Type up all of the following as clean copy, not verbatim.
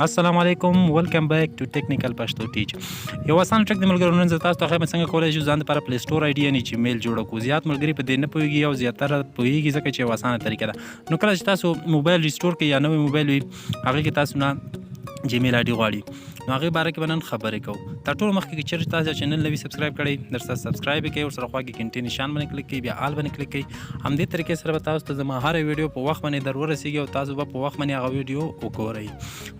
السلام علیکم ویلکم بیک ټو ټیکنیکل پښتو ټیچ. یو اسان ټریک د ملګرو نن زه تاسو ته ښیم څنګه کولی شو ځان دپاره پلی سټور آی ډي یعنې جیمیل جوړه کړو. زیات ملګري په دې نه پوهېږي او زیاتره پوهېږي ځکه چې یو اسانه طریقه ده. نو کله چې تاسو موبایل ریسټور کوئ یا نوی موبایل وي هغې کې تاسو نه جیمیل آی ډي غواړي، نو هغې باره کې به نن خبرې کوو. تر ټولو مخکې که چېرې تاسو چینل نوي سبسکرایب کړئ درسره سبسکرایب یې کوئ، ورسره خوا کې ګنټې نشان باندې کلیک کوئ، بیا آل باندې کلیک کوئ. همدې طریقې سره به تاسو ته زما هره ویډیو په وخت باندې در ورسېږي او تاسو به په وخت باندې هغه ویډیو وګورئ.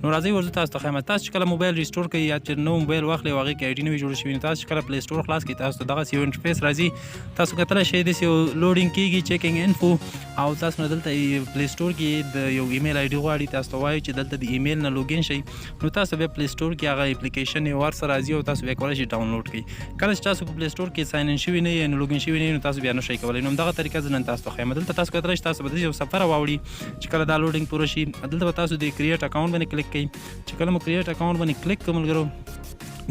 نو راځئ ورځو تاسو ته ښیم. تاسو چې کله موبایل ریسټور کوئ یا چې نو موبایل واخلئ او هغې کې آی ډي نوي جوړه شوي، نو تاسو چې کله پلی سټور خلاص کړئ تاسو ته دغسې یو انټرفیس راځي. تاسو کتلی شئ داسې یو لوډینګ کېږي چیکینګ انفو او تاسو نه دلته پلی سټور کې د یو ایمیل آی ډي غواړي. تاسو ته وایي چې دلته د ایمیل نه لوګین شئ، نو تاسو بیا پلی سټور کې هغه اپلیکیشن یې ورسره راځي او تاسو بیا کولی شئ ډاونلوډ کړئ. کله چې تاسو په پلی سټور کې ساین ان شوي نه یې، نو لوګین شوي نه یې، نو تاسو بیا نه شئ کولی. نو همدغه طریقه زه نن تاسو ته ښیم. دلته تاسو کتلی شئ تاسو به داسې یو صفحه راواوړي چې کله دا لوډینګ پوره شي دلته به تاسو د کریټ اکاونټ باندې کلیک کوئ. چې کله مو کریټ اکاونټ باندې کلیک کړو ملګرو،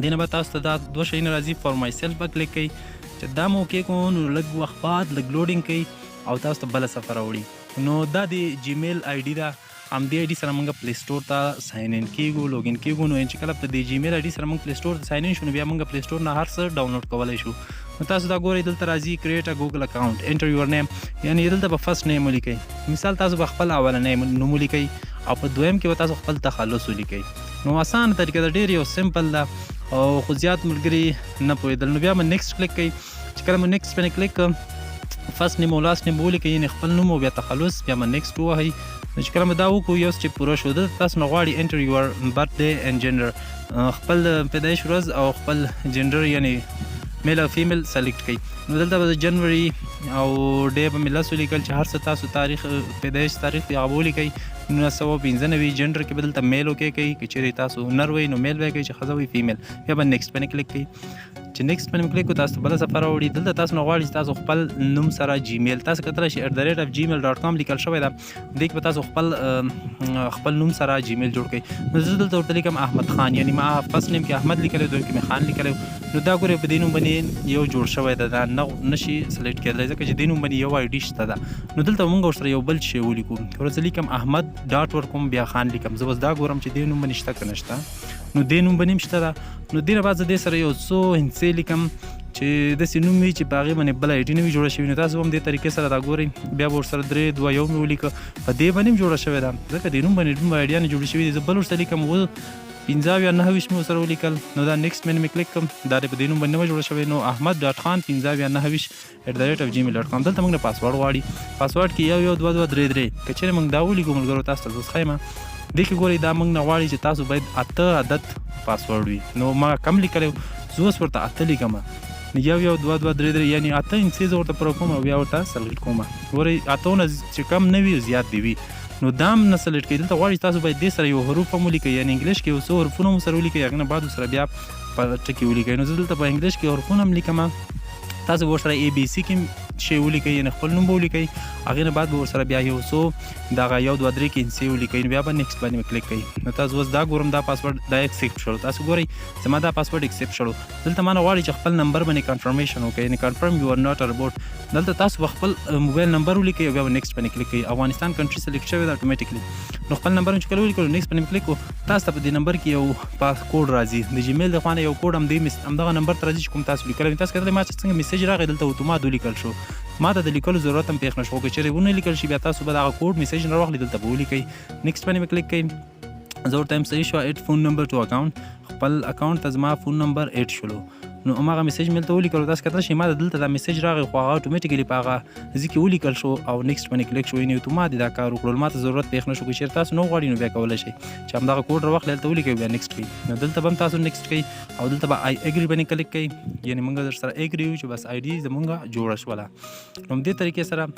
دې نه به تاسو ته دا دوه شیونه راځي. فار مای سیلف به کلیک کوئ. چې دا مو کېږو نو لږ وخت بعد لږ لوډینګ کوي او تاسو ته بله صفحه راوړي. نو دا د جیمیل آی ډي ده. همدې آی ډي سره موږ پلی سټور ته ساین ان کېږو، لوګین کېږو. نو چې کله په دې جیمیل آی ډي سره موږ پلی سټور ته ساین ان شو، نو بیا موږ پلی سټور نه هر څه ډاونلوډ کولی شو. نو تاسو دا ګورئ دلته راځي کریټ ا ګوګل اکاونټ، انټر یور نیم، یعنې دلته به فرست نیم ولیکئ. مثال تاسو به خپل اولنی نوم ولیکئ او په دویم کې به تاسو خپل تخلص ولیکئ. نو اسانه طریقه ده، ډېر یو سمپل ده او خو زیات ملګري نه پوهېدل. نو بیا به نیکسټ کلیک کوئ. چې کله مو نیکسټ باندې کلیک کړم فرست نیم او لاست نیم ولیکئ، یعنې خپل نوم او بیا تخلص، بیا به نیکسټ ووهئ. نو چې کله مو دا وکړو یو چې پوره شو، دلته تاسو نه غواړي انټر یور برث ډے اینډ جنډر، خپل پیدایش ورځ او خپل جنډر یعنې میل او فیمیل سلیکټ کړئ. نو دلته به جنوري او ډے به مې لس ولیکل چې هر څه تاسو تاریخ پیدایش تاریخ یې هغه ولیکئ. 1995 جنډر کې به دلته میل اوکې کوئ، که چیرې تاسو نر وئ نو میل به یې کوئ، چې ښځه وئ فیمیل. بیا به نیکسټ باندې کلیک کوئ. چې نیکسټ باندې کلیک کړو تاسو ته بله صفحه راوړي. دلته تاسو نه غواړي چې تاسو خپل نوم سره جیمیل، تاسو کتلی شئ @gmail.com لیکل شوی ده، دې کې به تاسو خپل نوم سره جیمیل جوړ کړئ. نو زه دلته ورته لیکم احمد خان، یعنې ما فرست نیم کې احمد لیکلی، دویم کې مې خان لیکلی. نو دا ګورئ په دې نوم باندې یو جوړ شوی ده، دا نشي سلیکټ کېدلی ځکه چې دې نوم باندې یو آی ډي شته ده. نو دلته موږ ورسره یو بل شی ولیکو. که زه لیکم احمد ډاټ ورکوم بیا خان لیکم، زه بس دا ګورم چې دې نوم باندې شته که نه شته. نو دې نوم باندې هم شته ده. نو دې نه بعد زه دې سره یو څو هندسې لیکم چې داسې نوم وي چې په هغې باندې بله آی ډي نه وي جوړه شوي. نو تاسو هم دې طریقې سره دا ګورئ. بیا به ورسره 3 2 1 مې ولیکه، په دې باندې هم جوړه شوې ده ځکه دې نوم باندې دومره آیډیا نه جوړې شوي دي. زه بل ورسره لیکم 15 یا 29 مې ورسره ولیکل. نو دا نیکسټ باندې مې کلیک کړم، دا په دې نوم باندې نه وه جوړه شوې. نو احمد ډاټ خان 15 یا 29 @gmail.com. دلته موږ نه پاسورډ غواړي. پاسورډ کې 1 1 2 2 3 3. که چېرې موږ دا ولیکو ملګرو تاسو ته زه ښیم، دې کې ګورئ دا موږ نه غواړي چې تاسو باید 8 عدد پاسورډ وي. نو ما کم لیکلی، زه اوس ورته 8 لیکم، 1 1 2 2 3 3، یعنې 8 هندسې زه ورته پوره کوم او بیا ورته سلیکټ کوم. ګورئ 8 نه چې کم نه وي زیات دې وي، نو دا هم نه سلیکټ کوئ. دلته غواړي تاسو باید دې سره یو حروف هم ولیکئ، یعنې انګلیش کې یو څو حرفونه هم سره ولیکئ، هغې نه بعد ورسره بیا په ټکي ولیکئ. نو زه دلته په انګلیش کې حرفونه هم لیکم، تاسو به ورسره ABC کې شی ولیکئ، یعنې خپل نوم به ولیکئ، هغې نه بعد به ورسره بیا یو څو دغه 1 2 3 کې هندسې ولیکئ. نو بیا به نیکسټ باندې کلیک کوئ. نو تاسو اوس دا ګورم دا پاسورډ دا ایکسپټ شو. تاسو ګورئ زما دا پاسورډ ایکسپټ شو. دلته ما نه غواړي چې خپل نمبر باندې کنفرمیشن وکړئ، یعنې کنفرم یو ار ناٹ ا روبوټ. دلته تاسو به خپل موبایل نمبر ولیکئ او بیا به نیکسټ باندې کلیک کوئ. افغانستان کنټري سلیکټ شوی ده اټومیټیکلی. نو خپل نمبر چې کله ولیکلو نیکسټ باندې کلیک کړو، تاسو ته په دې نمبر کې یو پاس کوډ راځي د جیمیل د خوا نه، یو کوډ همدغه نمبر ته راځي چې کوم تاسو لیکلی. تاسو کتلی ما چې څنګه میسیج راغی دلته اتومات ولیکل شو، ما ته د لیکلو ضرورت هم پېښ نه شو. که چېرې ونه لیکل شي بیا تاسو به دغه کوډ میسیج نه راواخلئ، دلته به ولیکئ. نیکسټ باندې به کلیک کوئ. زه ورته یم صحیح شوه ایډ فون نمبر ټو اکاونټ، خپل اکاونټ ته زما فون نمبر ایډ شولو. نو هماغه میسیج مې دلته ولیکلو. تاسو کتلی شئ ما ته دلته دا میسیج راغی خو هغه اټومیټیکلي په هغه ځای کې ولیکل شو او نیکسټ باندې کلیک شو، یعنې اتومات دا کار وکړل، ما ته ضرورت پېښ نه شو. که چېرې تاسو نه غواړئ نو بیا کولی شئ چې همدغه کوډ راواخلئ هلته ولیکئ بیا نیکسټ کوئ. نو دلته به هم تاسو نیکسټ کوئ او دلته به آی اګري باندې کلیک کوئ، یعنې موږ درسره اګري یو چې بس آی ډي زموږ جوړه شوله. نو همدې طریقې سره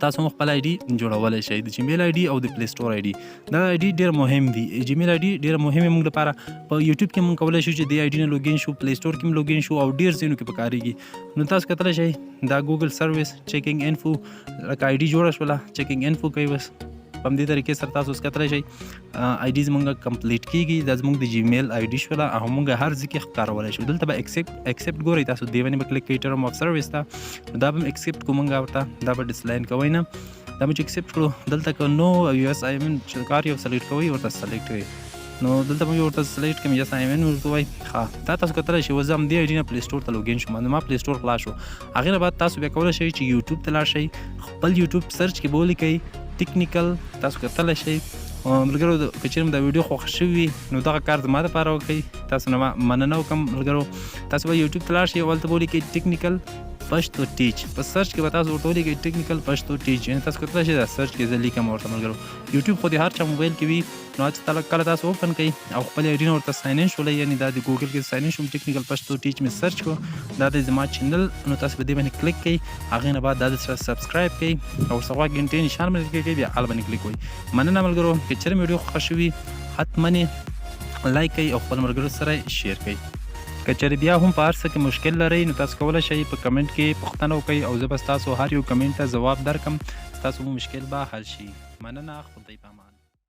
تاسو هم خپل آی ډي جوړولی شئ، د جیمیل آی ډي او د پلی سټور آی ډي. دا آی ډي ډېر مهم دي. جیمیل آی ډي ډېره مهمه موږ لپاره. په یوټیوب کې موږ کولی شو چې دې آی ډي نه لوګین شو، پلی سټور کې هم لوګین شو او ډېر ځایونو کې پکارېږي. نو تاسو کتلی شئ دا ګوګل سروس چیکینګ انفو لکه آی ډي جوړه شوله، چیکینګ انفو کوئ. بس په همدې طریقې سره تاسو اوس کتلی شئ آی ډي زموږ کمپلیټ کېږي. دا زموږ د جیمیل آی ډي شوله او موږ هر ځای کې ښکارولی شو. دلته به ایکسپټ ګورئ تاسو دې باندې به کلیک کوئ ټرم آف سروس ته. دا به هم ایکسپټ کړو موږ ورته، دا به ډسلاین کوئ نه، دا مې چې ایکسپټ کړو. دلته که نو یو ایس آی مین چې کار یو سلیکټ کوئ ورته سلیکټ کوئ. نو دلته به ورته سلیکټ کوم یا ساين ان ورته وای ښه دا تاسو کتلی شئ. اوس زه همدې آی ډي نه پلی سټور ته لوګین شوم. نو ما پلی سټور خلاص شو. هغې نه بعد تاسو بیا کولی شئ چې یوټیوب ته لاړ شئ، خپل یوټیوب سرچ کې به ولیکئ ټیکنیکل، تاسو کتلی شئ. ملګرو که چېرې مو دا ویډیو خوښ شوي وي نو دغه کار زما دپاره وکړئ. تاسو نه مننه وکړم ملګرو. تاسو به یوټیوب ته لاړ شئ او هلته به ولیکئ ټیکنیکل پښتو ټیچ. په سرچ کې به تاسو ورته ولیکئ ټیکنیکل پښتو ټیچ. یعنې تاسو کتلی شئ دا سرچ کې زه لیکم ورته ملګرو. یوټیوب خو د هر چا موبایل کې وي نو هڅه کله تاسو اوپن کړئ او خپل آی ډي نه ورته ساين ان شولئ، یعنې دا د ګوګل کې ساين ان شوم ټیکنیکل پښتو ټیچ مې سرچ کړو، دا دی زما چینل. نو تاسو په دې باندې کلیک کړئ، هغې نه بعد دا د سره سبسکرایب کړئ او ورسره ګنټې نشان باندې کلیک کړئ، بیا هله باندې کلیک وکړئ. مننه ملګرو. که چېرې مې ویډیو خوښه شوي حتما لایک کړئ او خپل ملګرو سره شیر کړئ. که چېرې بیا هم په هر څه کې مشکل لرئ نو تاسو کولی شئ په کمنټ کې پوښتنه وکړئ او زه به ستاسو هر یو کمنټ ته ځواب درکړم، ستاسو مشکل به حل شي. مننه. خدای په امان.